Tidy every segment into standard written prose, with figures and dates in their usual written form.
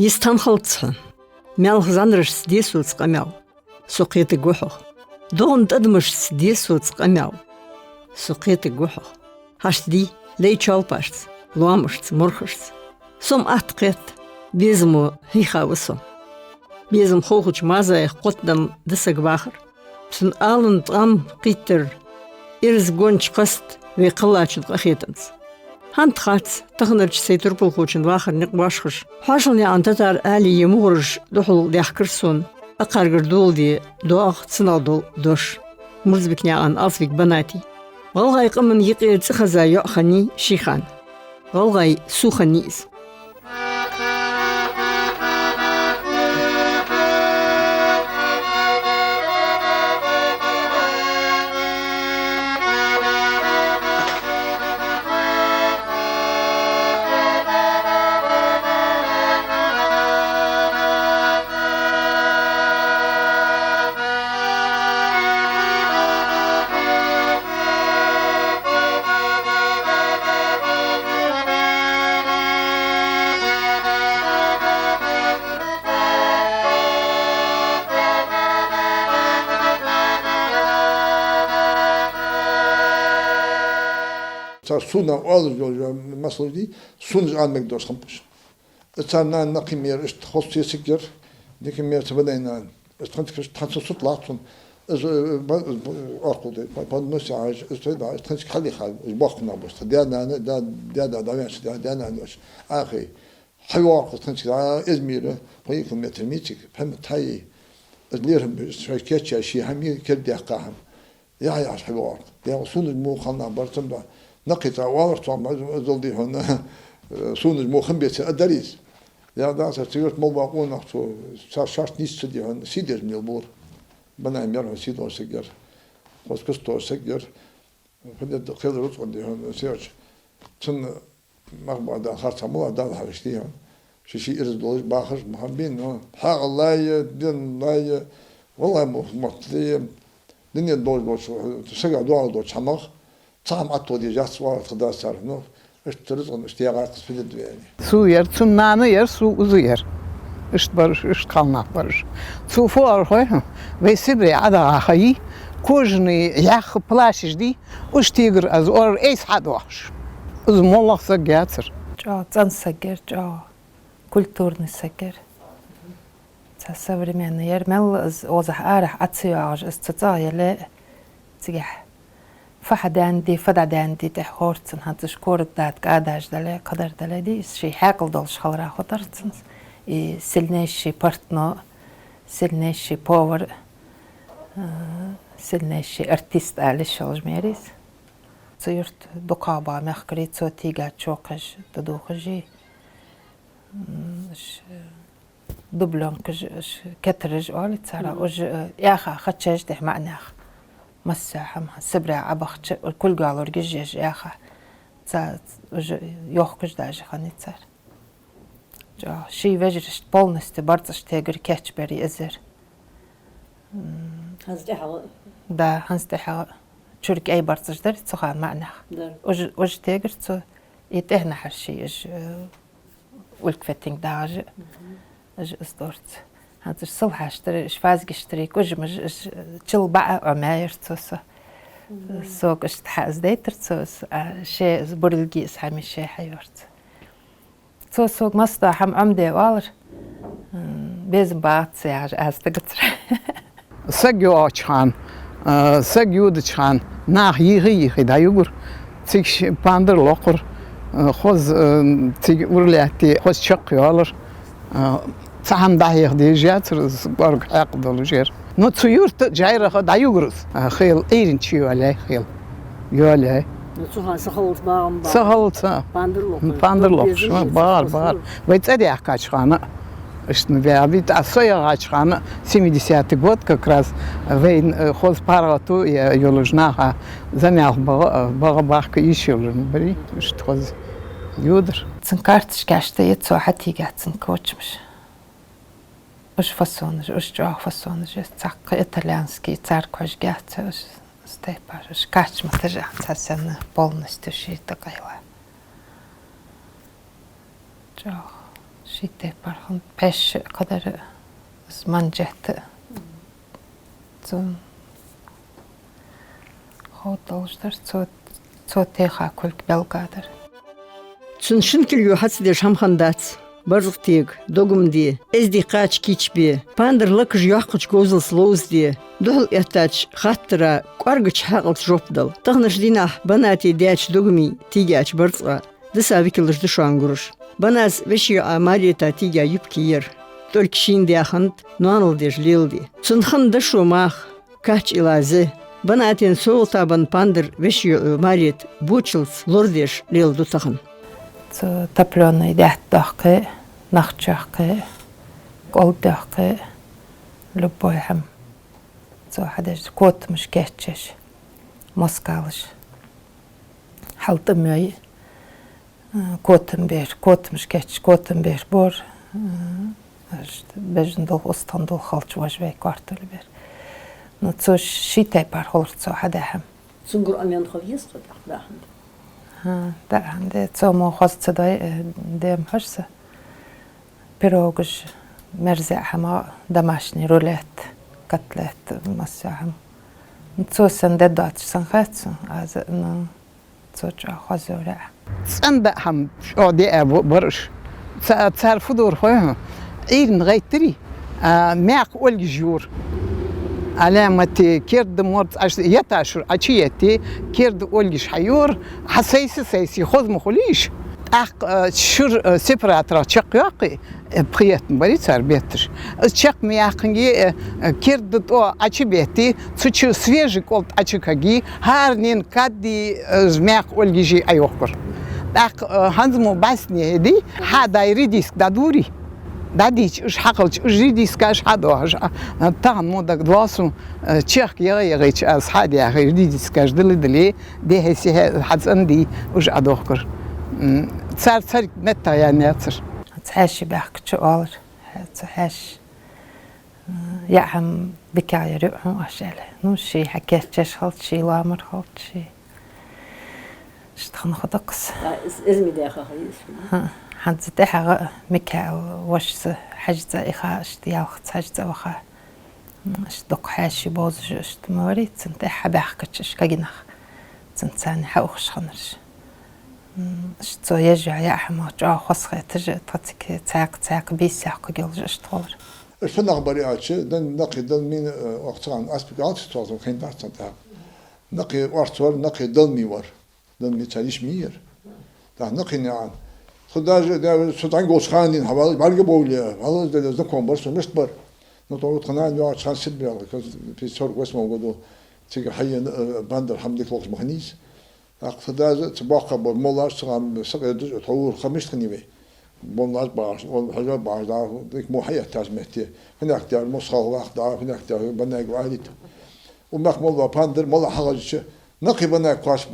يستنخلصها مال غزانرش سديسوت قماو سقيت جوحه دون تدمش سديسوت قماو سقيت جوحه هاش دي لي تشالباشت لوامشت مرخشت سوم أتقيت بيزمو هي خاوسو بيزم خوخج مازا قدم دسك باخر سن آلن طعم قيتر إرز قونش قست ويقلاتش الأخيتنس هانت خاتس تخنرج سيتر بالخوشن واخر نقباشخش حاشلني عن تتار آلي يمغرج دخل ديحكرسون أقارقر دول دي دوغ تسنادل دوش مرزبكني عن أصفك بناتي غلغاي قمن يقير تخزا يأخني شيخان غلغاي سوخنيز Suna alır mesela değil, sunucu almak dost kampus. Sana nakim yer ist hostia siker, dikim yer tabadaynan. Ist tansı sut latun. Az akıldı. Pan mesaj isteda tansı khali khal. Bakna bas. Da versi da nanos. Ahi. Hayvar tansı İzmir'e koyu kilometre mitik. Hem tay lerim şirket şi hem keldi qaham. Ya hayvar. Ya sunucu mu khalna bartamda. نقيت عوار طبعا زلدي هنا سونج مخم بيت الدريس يا ده سيرت موباقون نحتو شاش نيست دي هنا سيدر ميلبور بنا يمر سيدو سجر خلاص كستو سجر فدي دخل روت عندي هنا سيرش تن مغبا ده خرطه مو ده هرشتي هنا شي ارز دولج باخر محبين حق الله دين الله والله مطلي دنيا دولج تسجع دول دول شمخ Tam atto diyeceğiz var kadar sarno. İşteriz onu işte yagar kısmı yani. Su yer, tsunami yer, su uzu yer. İşte barış, işte kalnak barış. Su fuar hoy. Ve sibri ada ahi. Kojni yah plaşiş di. Uştigr az or eis hadwaş. Uz mollah sagatır. Ja, цансагер, ja, культурный сагер. Це современный ярмел из озах арах ацияж из цацаяле цигах. فحداندي فداداندي تحورتن هاتش كورد دات قاداش دلي قدر دلي دي شي حاقل دولش خلرا خطرتن سلنيشي بارتنو سلنيشي باور سلنيشي ارتيست آلش شلجميريس صيرت دقابة مخكريت سو تيجا تشوقش تدوخجي دبلون كج كترج أولي تسارا وج ياخا خدشج ده معناخ مساحة سبرة عبخت الكل قالوا رجيج يا أخا يوخكش داجي خاني تصير جا شي وجرشت بولنست برتش تيجر كاتش بري إزر هزدحة دا هنزدحة شرك أي برتش در تسخان معنا وج تيجر تو يتهنا هالشي إج والكفتين داجي إج إصدرت هذا الصلح اشتري إيش فازق اشتري كوج مج تشل بقى عماير توسا سوق اشتحاز ديتر توس شيء زبرلجي اسحامي شيء حيورت تو سوق مستا هم عمدي والر بيزم بعض سياج أستقطر سجوا أشخان سجوا دشخان ناخ يغي دا يقر تيش باندر لقر خوز تيج ورلاتي خوز شق يالر سهم دايق ديجات برق عقد الجير نو تسيورت جايره دا يغرس خيل ايرن تشيو عليه خيل يولي نتوها سخلت باغم سخلت باندرلوك بار ويتسدي احكاش خانه اشتن بيابيت اسويا غاشخانه 70 год как раз вейн хоз парату يولجناها زميال باغباخ يشيلن بري شتخز يودر تنكارتش كاشته يتسو حتى يقعدن كوتشمش وش فصونج وش جوه فصونج تاق إيطاليانسكي تاركوش قاعد وش ستيبار وش كاتش متجع تحسن بولنستو شي تقيلة جوه شيء برخن بيش قدر زمان جت خود دلشتر تو تيخا كل بلقادر تسنشن كل يوحس دي شمخندات برزق تيغ دوغم دي از دي قاچ كيچ بي باندر لكج يوحقج گوزل سلوز دي دهل اتاچ خاطرا قارگچ حقل جوبدل تغنش دينا بناتي دياچ دوغمي تيگاچ برزقا دسا ويكلش دشانگورش بناز وشي اماريتا تيگا يبكير только шин диахант нуанл деш лилди цунхан дешо мах кач илазе банатин соултабан пандер вешио марит бучилс лордеш лил дутахан så taplønne i dette nachtjakke goldjakke любойхам så hade kort musketches moskalish halta mig kort musketch ber bor бежендол остандол халчваш ве квартал бер но то шите пар холцо хадахам цунгур амян хавьес да да анде то мо хост дай дем хашса пирогш мерзе хама домашний рулет котлет массахам то сенде дат санхат аз но то ча хазора سند هم شادی برش تعرف دور خواه إيرن غيتري ماق والجور علامة كيرد مرت يتاشر أشيتي كيرد والجش حيور حسيسي خذ مخليش شر سيبراترا شقياقي بقيت بريت صار بيتر شق مياقنجي كيرد تو أشي بيتي تشو سويج قلت أشي كاجي هارنين كادي ماق والجي أيوكر هنزمو باسني هدي هذا يريديسك دادوري داديش إيش حقلش إيش ريديس كاش حدوهش تان مودك دواسو تشيخ يغيش أصحابي يا أخي ريديس كاش دلي ده هسي حدث عندي إيش أدوكر صار نتا يعني أكثر تعيش بحكي شو قال تعيش يا هم بكاية رؤهم أشيله نو شيء حكيت شيء خلط شيء لامر خلط شيء اشتغل خدقس إزمي داخل خليس حد زتها مكا وش حجز إخا اشتياق حجز وخا اشتق حاشي بوز اشتماري تنتح بحكتش كجنخ تنسان حوخش خنرش اشتو يجع يا حما جا خسخة تجي تاتك تاك بيساق جلج اشتغل الفن أخباري عادشة دن نقي دن مين وقتان أسبقات استوازم خين دارتان تاع نقي وارتور نقي دن ميور دن ميتاليش مير ده نقي نعان خداج ده سودان غوشخانين حوالي بالغ بوليا والله ده زكون برس مستبر نطور قنان يا شان سبيا في صور واسمه وقدو تيجي حي باندر حمدك لوخ مخنيس خداج تباقى بالمولار صام سقى طور خمس خنيبه بولار باش حاجه باش ده ديك مو حياه تازمتي هناك دار مصخه واحد هناك دار بناك واحد وماك مولا باندر مولا حاجه نقي بنا كواش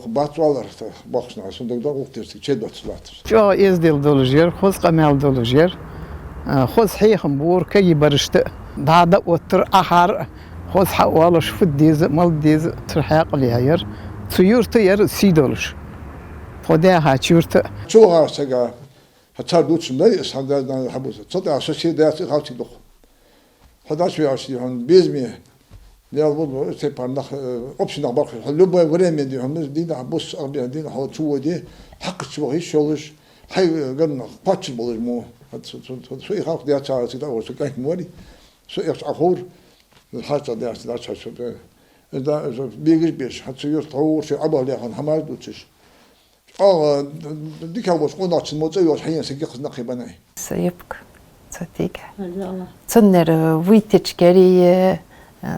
بات والر باخشنا صندوق ده وقتي تشد باتسلات جو يزدل دولجير خوز قمال دولجير خوز حيخم بور كي برشت دادا وتر احر خوز حوالش فديز مال ديز ترحاق ليهير تيور تير سيدولش خدا هاتشورت شو غاسا هتصار دوتش ملي ساندان حبوس تصدق اساسي دات غاوتي دخ خداش بيعشي هون بيزمي لا والله سيبار نخ أوبشن نخبر حلو بوي وريم يدي هم دينا بوس أربعين دينا حول شو دي حق شو هي شغلش هاي قلنا باتش بولج مو شو يخاف دي أشار سيدا وشو كان موري شو يخش أخور الحاجة دي أشار شو ده بيجش حتى يطور شو عبا ليهن همار دوتش ديك هو شو ناتش موت أيوة حين سجق نقي بناي سيبك صديق تنر ويتش كري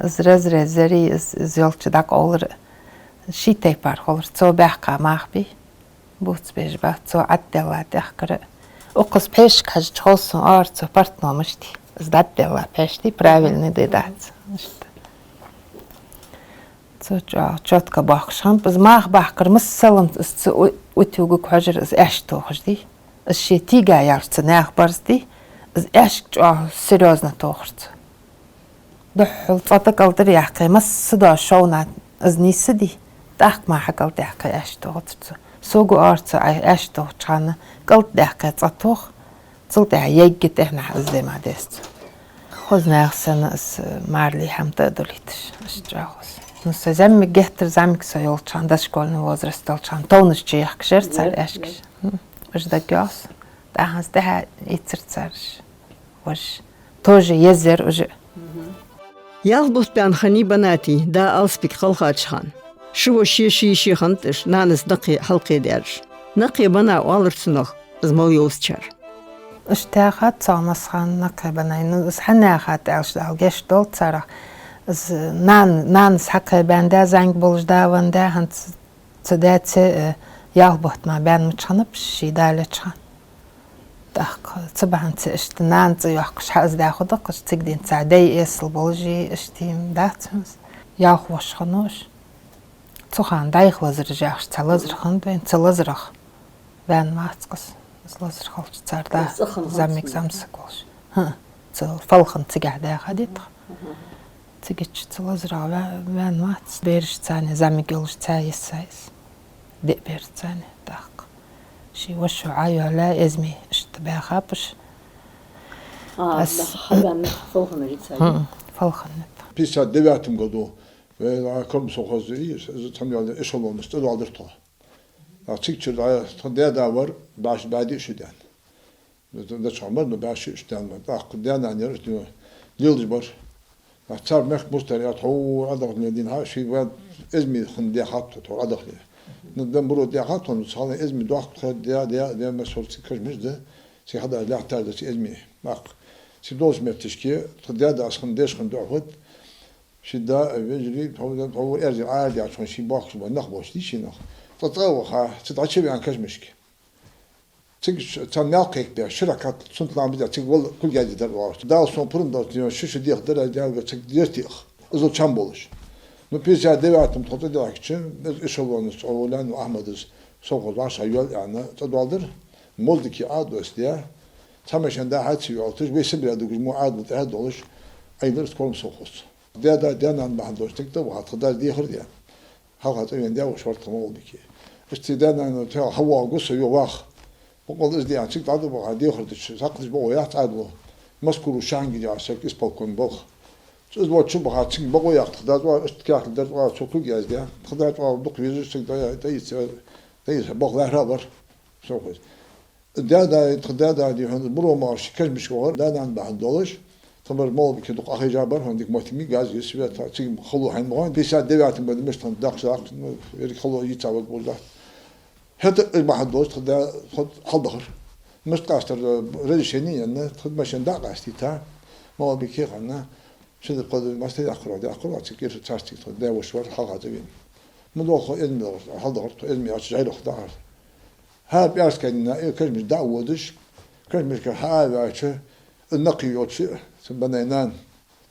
زري زيالتش داك أولر شي تيبار أولر تو بحكا ماخبي بوت بيج با تو عدلا دحكر أقص بيش كاج تخلصن تو بارتنا مشتي زداد دلا بيشتي правильный дедат تو جاتك باخشان بس ماخ باخكر مسلم وتوجو كحجر از أشتو خجدي الشي تيجا يارت ناخ برزدي از أشك سيريوزنا توخرت دحل تصدق قلت يحكي مس صدا شونا أزني سدي تحك ما حكلت يحكي أشتو سوقو أرت أشتو كان قلت يحكي تصطوخ صلت يجت إحنا حزة ما دست خذنا أحسن مارلي هم تقدريتش أشجعوس نص زمك جهتر زمك سيولت عن دشكول نوازر استلت عن تونش جيح كشر صار أشكش وش ده جاس ده هنس ده يتصير صارش وش توجي يزر وج يالبوت بان خني بناتي دا ألسبك خلقات شخان شو شي خنتش نانس نقي حلقي دارش نقي بنا والرسنخ زمو يوستشر اشتاقت صامس خان نقي بنا إس حنا خات ألش دال جش دول صار إس نانس حقي بان دا زنگ بولش دا وان دا هنت تدات يالبوت ما بان متشانبش شي دالت شان داق طبعا اشتنان تيحكش حاز داخل دقش تقدين تعدي اصل بولجي اشتيم داتمس ياخ وش خنوش تخان دايخ لزرجاخش تلزرخن بين تلزرخ بان ماتقس تلزرخلش تاردا زمك زمسكوش ها فالخن تقع داخل ديتخ تقتش تلزرخ بان ماتس بيرش تاني زمك يلش تاي السايس دي بير تاني داق شي وشو عايو لا ازمي اشتباه خابش بس خلنا فوق نريد ساي فالخن Pisa devatim godu ve kom sokhaz iyi tam yani iş olmamış da aldır to. Açıkça da var baş badi işden. Da çamar mı baş işten var. Akıdan anıyor diyor. Yıldız var. Açar mek mustariyat ho adak nedin ha şey ve izmi khindi hatta to adak. Neden bunu diye hatta sana izmi doğak diye mesul çıkmış da şey hada la tahta izmi. Bak. Sidoz meftişki tadya da askın deşkın doğut. شدا بيجري هو ارجع عادي عشان شي باكس ونخبش دي شي نخ تطوخ تتعشى عن كشمشك تيجي تناقيك بها شركات صنت لام بدا تقول كل جاي در واش دا سون برن دا شو دي خدر دا تقدرتي ازو çambolش نو بيجا ديواتم تطو داكچ اشولونس اولان احمدز soğuz aşağı yol yani tadaldır moldiki ados diye tamaşan da hatsi yoltuş beşi bir adı muad da doluş aydır kolum soğuz ده أنا بحضر تكتب وهتقدر دي خرديا هاخد يعني ده وشرط مول بكي استدانا أنا تها هوا قصة يواخ بقول إزدي عن تكتب عدو بقى دي خرد ساقط بقى يحت عدو مسكولو شانجي جا سك إسبالكون بخ إز وات شو بقى تك بقى يحت خدات وا استكاك خدات وا سوكو جاز ده خدات وا دق فيزو سك ده يس بقى له رابر سوكوز ده دي هند برو مارش كش مش كور ده أنا بحضرش تمر مول بكي دق أخي جابر هنديك موتمي غاز يسوي تيجي خلو هين مغان بيسا دبعت من مش تندق شاق يري خلو يتعود بولا هذا الواحد دوست خد حضر مش قاستر رجشني أن خد مشان دق قاستي تا مول بكي خلنا شد قد ما استي أخر تكير تاستي ده وشور حاجة تبين مدوخ علم حضر علم يعشجعله خدار ها بيعرف كنا كلمة دعوة كلمة كهذا شيء النقي يوتشي بنينان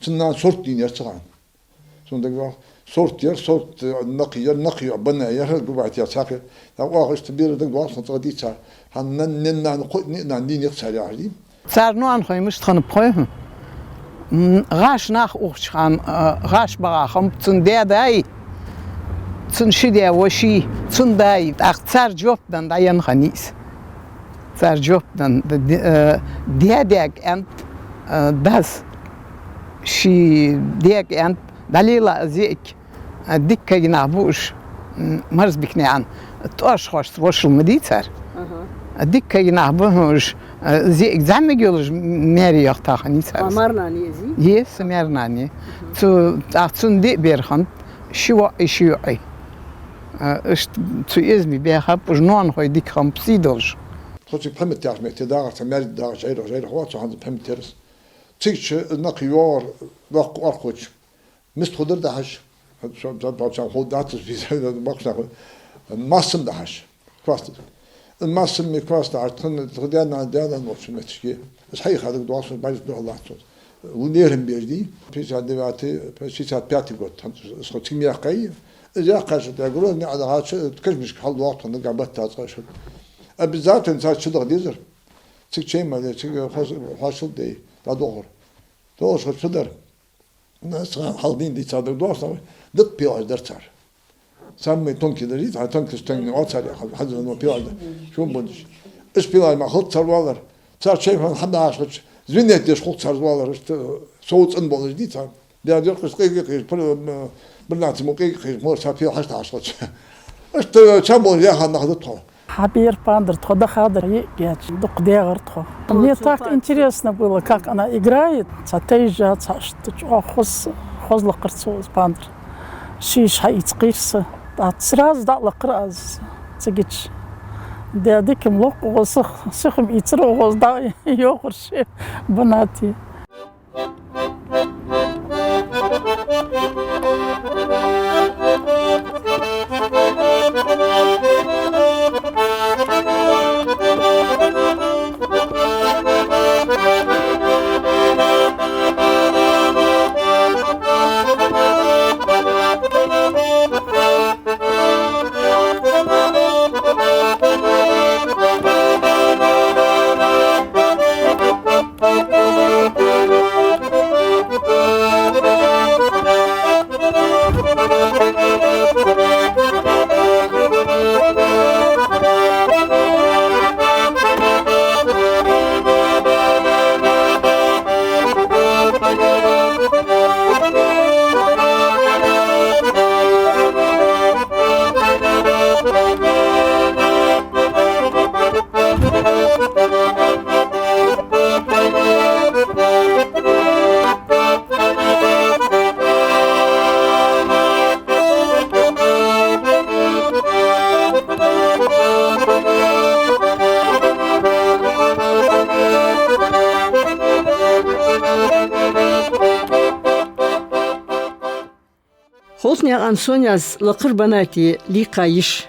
تنان صورت دين يرتغان سندق صورت نقي بنا يهل ببعت يساقي لو أخش تبير دق واصل تغدي صار هنن نان دين يقصر يعني صار نوعن خوي مش تخن بخوي غاش ناخ أخشان غاش بغاخم تن داي تن شدي وشي تن داي أختصار جوب دن داين خنيس صار جوب دن ديك أنت das شي ديك أنت دليل زيك ديك ينعبوش مرز بكني عن تقاش خوش وش المديتر ديك ينعبوش زيك زعما يقولش ماري يختاخني سر أمرنا نيزي يس مارناني تو تعطون دي بيرخن شيوعي تو إزمي بيخاب وجنون خوي ديك خم بسيدولش خصك بحمد تعرف متدار تمر دار جاي خوات عند بحمد ترس تيجي نقيار وق أرخوش مستخدر دهش شو بعشان خود داتس في زي باكش نقول ماسم دهش كواست الماسم مكواست عرضن تقدرنا دانا نوش متشكي بس هي خادم دواس بعد ده الله تعالى ونيرهم بيجدي في هذا وقتي في ساعات بياتي قط اسمه تيميا قاي إذا قاش تقولون إن هذا هاتش تكشمش حال وقت نقع بتاعت شو بالذات إنسان شو ده ديزر تيجي شيء ما تيجي حاصل ده لا دور شو صدر الناس حالين دي صادق دور صار دق بيلاج درتار سامي تونكي دريت على تونكي ستنج أوتسار حد إنه بيلاج شو بدش إيش بيلاج ما خد صار والر صار شيء من حد عاشر زينت يش خلص صار والله صوت انبض جديد صار ده ده قصقي بنات موقي مو صار في 11 اشت شامون يا خان ناخذتها Хабир пандр, туда хадр, я докдегар то. Мне так интересно было, как она играет. Цатейжа, хозлакарцу пандр. Шиш хаицкирса. Сразу дала краз. Цигич. Да диким лок сихм ицро гозда йогурши банати. خلصني عن سونياز لقر بناتي لي قايش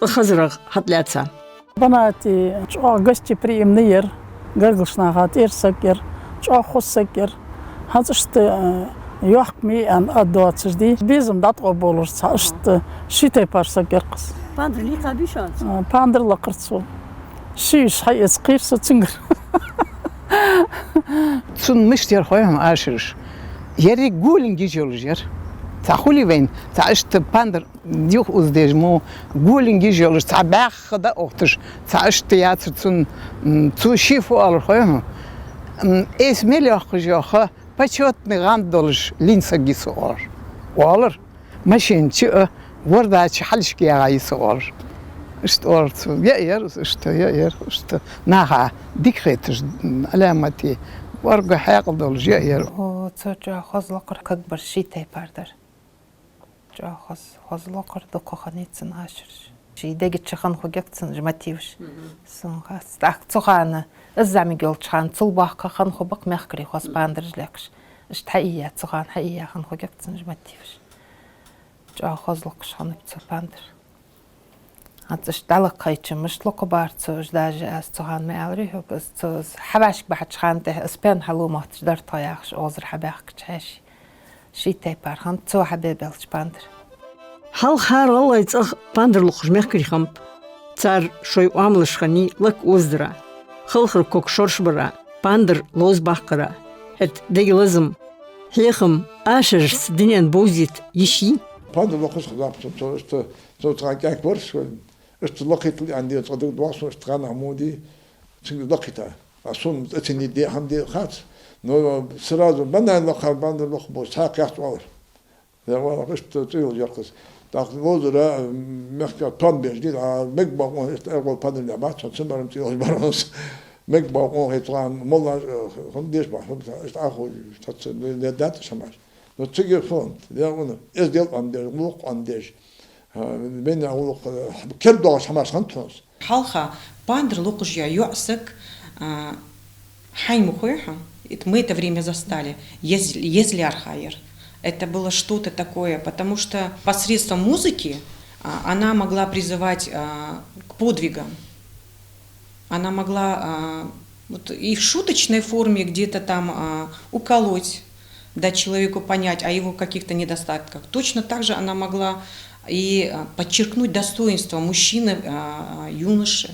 خزرق حتلاتسا بناتي قشتي بريمنير قرقشنا غاتير سكر خص سكر هاتشت يحكمي أن أدوات سجدي بيزم دات قبولر ساشت شيتي بار سكر قص باندر لي قابيشات باندر لقرتسو شيش هاي سقير ستنجر تون مشتير خويهم آشرش يري قولن جيجولجير تاخولي وين تعشت باندر ديوخ أزدجمو قولن جيجولج تعباخ دا أختش تعشت تياتر تون شيفو على خويهم اسمي أخرجوخه بچوت نغان دولش لينسا جيسوار والر ماشين تشي وردا تشحلش كي غايسوار اشتورت يا اشت ناها ديكريتش علامتي ورقة حاق دولش يا و ترجع خزلقر كبر شي تاي باردر جا خزلقر دقة خنيتسن عشرش شي دقت شخن خوجكتسن جماتيوش سن خاص تاك تخانة الزعمي قلت شخان صلباق خن خوبق مخكري خاص باندرج لكش اشت حقيقة تخان حقيقة خن خوجكتسن جماتيوش جا خزلق شخن بتو باندر هاتش دلق قايتش مش لقو بارتو جداج از تخان مالري هو بس حباشك بحد شخان ته اسبان حلومات جدار طاياخش اوزر حباخك تشاشي شي تاي بار خان تو حبيبلش باندر حال خار الله يتأخ باندر لقش مخكري خمب تار شوي واملش خني لك وزدرا خلخر كوك شورش برا باندر لوز باقرا هت ديجلزم هيخم آشرس دنيان بوزيت يشي باندر لقش خلاص تو تراجع كورس اشت لقيت عندي تصدق دواس اشت كان عمودي تنقل لقيتها أصلا أتني دي حمدي خاص نو سرادو بنا لقى باندر لق بوس هاك يحتوار ده والله قشت تيول يرقص داخل وزراء مخكا طن بجديد على مكبا أول باندر لعبات سمرم تيول برانس مكبا هيطلعن ملا خنديش بح اشت أخو اشت لدات شماش نو تيجي فون ده أنا إز ديال عندي لوق عنديش بين أول كل دوا شماش خنتوس حلقة باندر لوقش يعسك حين مخويها мы это время застали, если архаир. Это было что-то такое, потому что посредством музыки она могла призывать к подвигам. Она могла вот, и в шуточной форме где-то там уколоть, дать человеку понять о его каких-то недостатках. Точно так же она могла и подчеркнуть достоинство мужчины, юноши.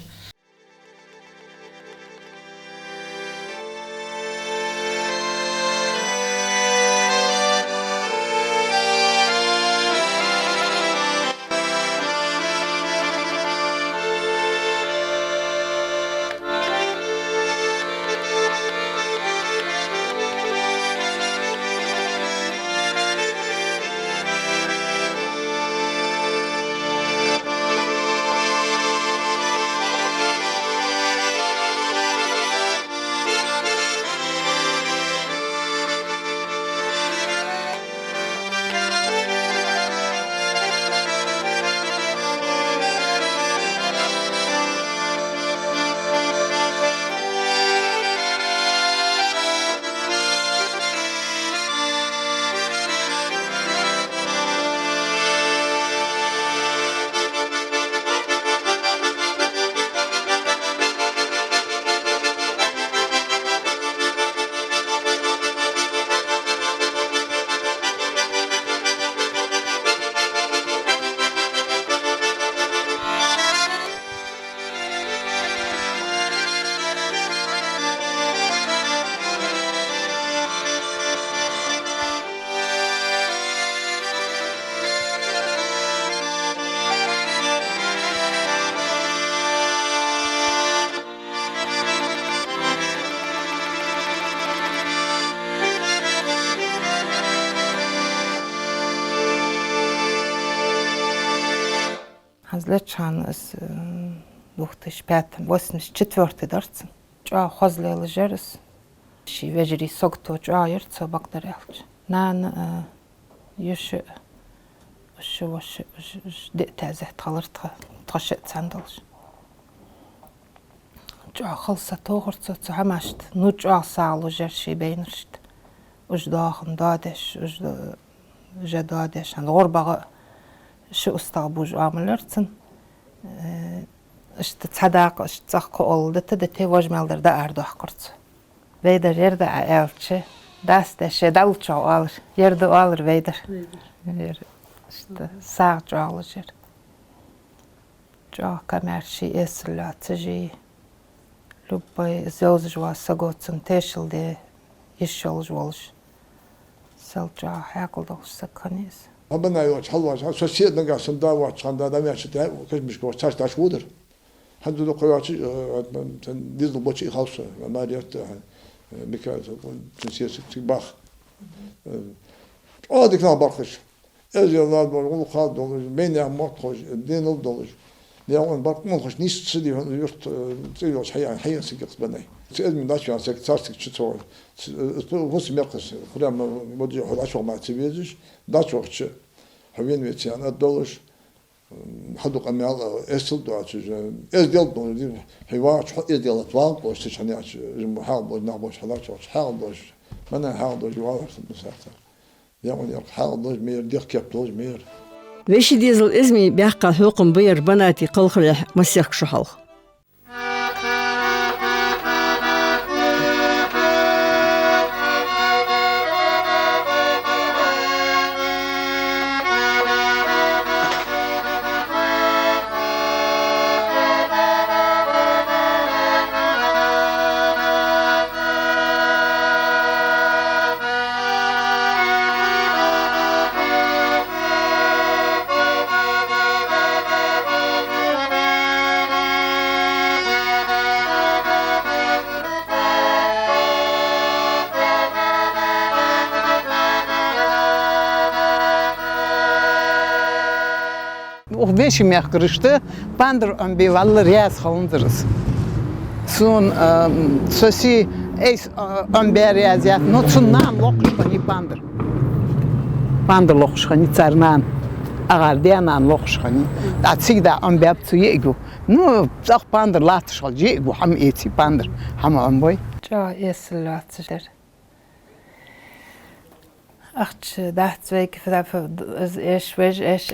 Hazlechhan is 2005-84 dartsın. Çoğa xozlaylı jerus. Şi vecri sokto çoğa yırtsa bakteriyalç. Nan yuşu de tezeh talırtı taşet sandalış. Çoğa xılsa toğurtsa çoğamaşt. Nu çoğa sağlı jer şi beynirşt. Ujdağın dadeş, uja dadeş. Orbağı şu ustabuj amılırtsın. İşte sadaq, işte zakı oldu da tevajmeldir de erdoğ kurtsu. Veyder yerde elçi, dastişe dalço alır, yerde alır veyder. İşte sağ çoğalır yer. Çoğ kamerşi esirlatıcı, lübbay zözcüva sagotsun teşildi, işyolcu oluş. Salço hakıldı olursa kanıyız. Ama yok, halva, sosyete gelsin dava çanda da meşte, kaçmış ko taş taş budur. Hadi de koyaçı sen dizil boçi halsa, maliyet birkaç siyasi bak. O dikna bakış. Ezyalar var, ulu kal dolu, beyne mot hoş, denil dolu. Ne on bak mı hoş nişsi diyor, yurt diyor hayal sikik bana. Siz mi daş yan sek tarsik çıtor. Bu smekes, kuram modu hoş olma tibiyiz. Daş hoşçu. Havien ve çana doluş. Hadu kamal esıl doğaçı. Ezdel dolu diyor. Heva çok ezdel atval boş çani aç. Hal boş na boş hala çok hal boş. Bana hal boş yuvarsın bu sefer. Yani yok hal boş mer dik yaptı mer. Veşi dizil izmi biyaqqa hukum buyur banati qılxıl masyak şuhal. O beşim yakırıştı, pandır ambivallı riyaz halındırız. Son sosi es amber riyaziyat, notsundan lokuşkani pandır. Pandır lokuşkani tsarnan, agardiyanan lokuşkani. Atsig da ambiyap tsu yegu. Nu zaq pandır latışal yegu ham eti pandır. Ham amboy. Çoğa esirlatıcıdır. Akç daht ve kifraf az eş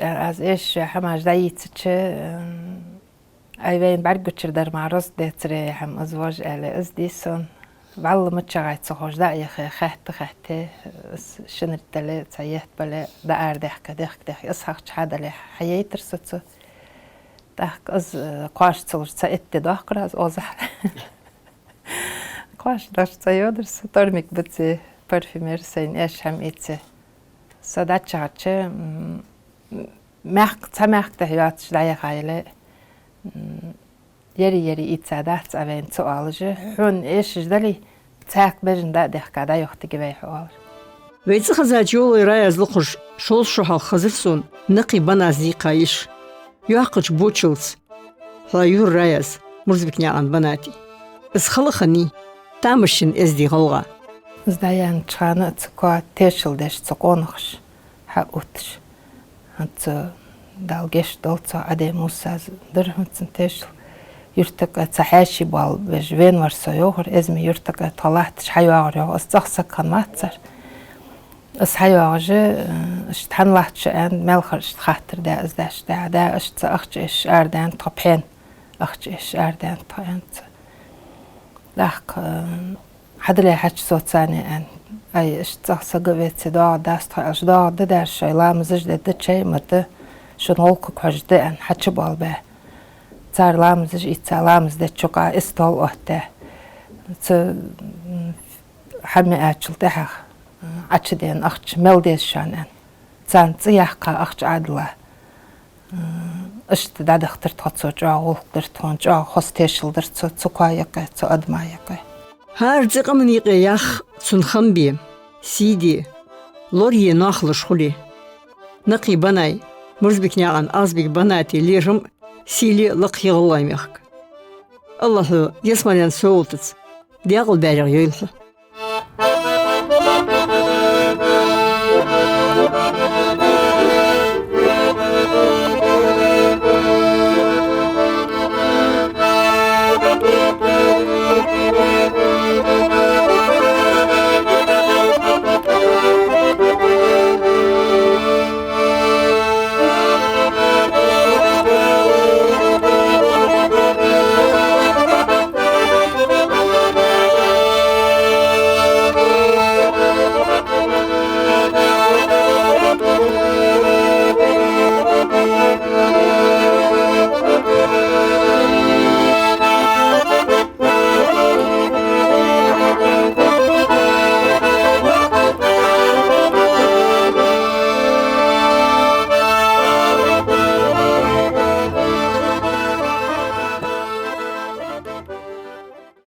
az eş hamaj dayitçe ayveyn bargıçır der maruz detre ham azvaj ele az dison vallahi mıçağayt soğuz da xahte şinirtele sayet böyle da erdek kadek ishaq çadale hayatır satı da az qaş çalışsa etti da qraz ozah qaş daşsa yodur satarmik bitse parfümer sen eş hem etse sadatçı merk da hayat şlaya hayale yeri itsadat aven sualıcı hun eş jdali tak bejinde dehkada yoktu gibi hal Veyzi xazac yolu rayaz luqush şol şuhal xazilsun naqi banazi qayish yuaqch bochils hayur rayaz murzbiknyan banati isxalxani tamashin ezdi qalqa Zdayan çanı tsuqa teşildeş tsuqonıx ha utş. Hatsa dalgeş dolça ademusaz dırhıtsın teşil. Yurtaka tsahashi bal vejven varsa yoğur ezmi yurtaka talat hayvar yoğur astaqsa kanmatsar. As hayvarı iştanlahçı en melxar xatir da izdaş da iştsa axç erden tapen axç erden tapen. Dak Hadle haç sotsani en ay işte sagavetse da dast da der şeylamızı dedi çeymadı şun olku kajdı en haçı balbe zarlamızı itsalamızda çok istol ohte tı hamme açıldı ha açı den axç meldes şanen zantı yaqqa axç adla işte da dıxtır tatsoca olqdır tonca hosteşildir tsuqayaqqa tsu admayaqqa Har zıqamın yaq sunxambi sidi lorye naxlı şuli naqi banay مرزبك نعن أزبك بناتي ليرم سيلي لقي الله يميخك الله يسمع ين صوتت دياغل بارغ يلحو